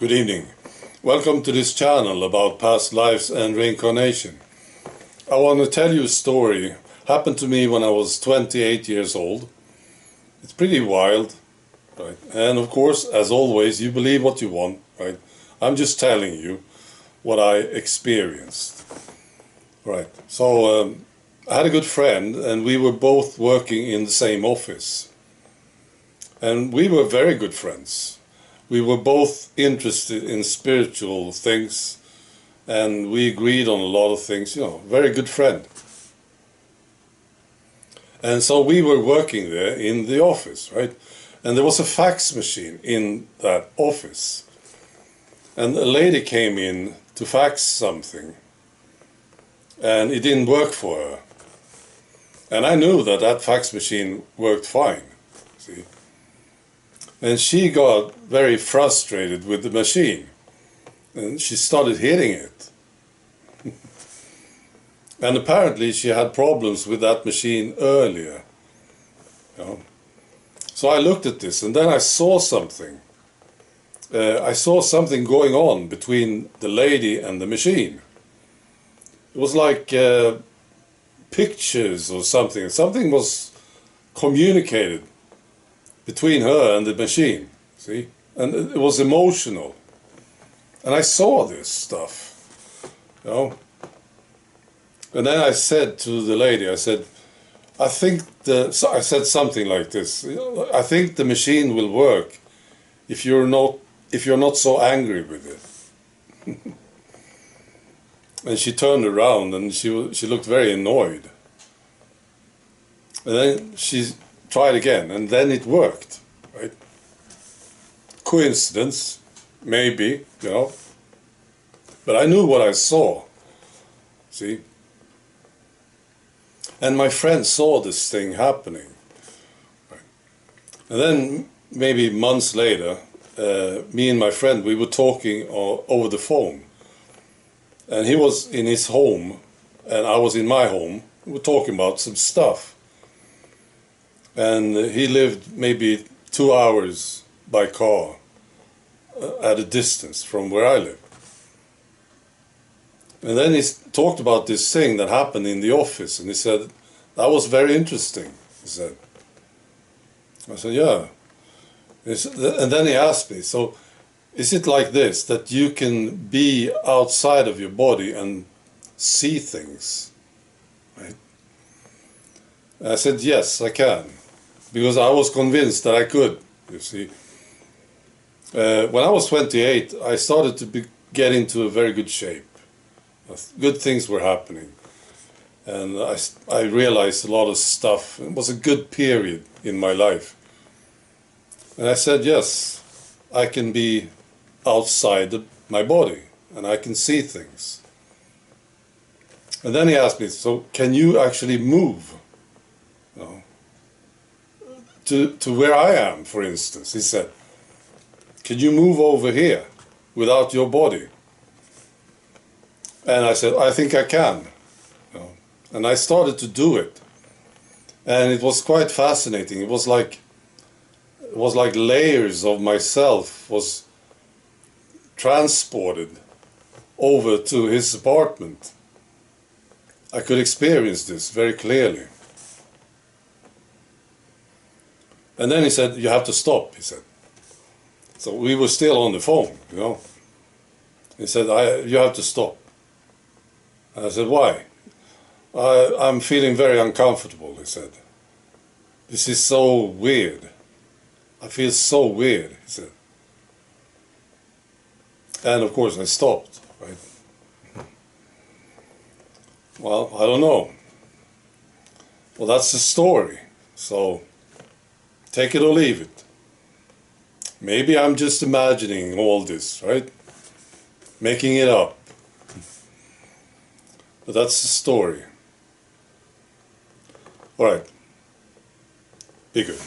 Good evening. Welcome to this channel about past lives and reincarnation. I want to tell you a story. Happened to me when I was 28 years old. It's pretty wild, right? And of course, as always, you believe what you want, right? I'm just telling you what I experienced. Right. So I had a good friend and we were both working in the same office. And we were very good friends. We were both interested in spiritual things and we agreed on a lot of things, very good friend. And so we were working there in the office, right? And there was a fax machine in that office. And a lady came in to fax something and it didn't work for her. And I knew that that fax machine worked fine, see? And she got very frustrated with the machine and she started hitting it. And apparently she had problems with that machine earlier. So I looked at this and then I saw something. I saw something going on between the lady and the machine. It was like pictures or something. Something was communicated between her and the machine, see? And it was emotional. And I saw this stuff, And then I said to the lady, I said something like this, I think the machine will work if you're not so angry with it. And she turned around and she looked very annoyed. And then she tried again, and then it worked, right? Coincidence, maybe, But I knew what I saw, see? And my friend saw this thing happening. Right? And then, maybe months later, me and my friend, we were talking over the phone. And he was in his home, and I was in my home. We were talking about some stuff. And he lived maybe 2 hours by car at a distance from where I live. And then he talked about this thing that happened in the office, and he said, that was very interesting, he said. I said, yeah. And then he asked me, so is it like this, that you can be outside of your body and see things? Right? And I said, yes, I can. Because I was convinced that I could, you see. When I was 28, I started to get into a very good shape. Good things were happening. And I realized a lot of stuff. It was a good period in my life. And I said, yes, I can be outside my body and I can see things. And then he asked me, so can you actually move? To where I am, for instance, he said, can you move over here without your body? And I said, I think I can. And I started to do it. And it was quite fascinating. It was like layers of myself was transported over to his apartment. I could experience this very clearly. And then he said, you have to stop, he said. So we were still on the phone, He said, you have to stop. And I said, why? I'm feeling very uncomfortable, he said. This is so weird. I feel so weird, he said. And of course I stopped, right? Well, I don't know. Well, that's the story. So take it or leave it. Maybe I'm just imagining all this, right? Making it up. But that's the story. All right. Be good.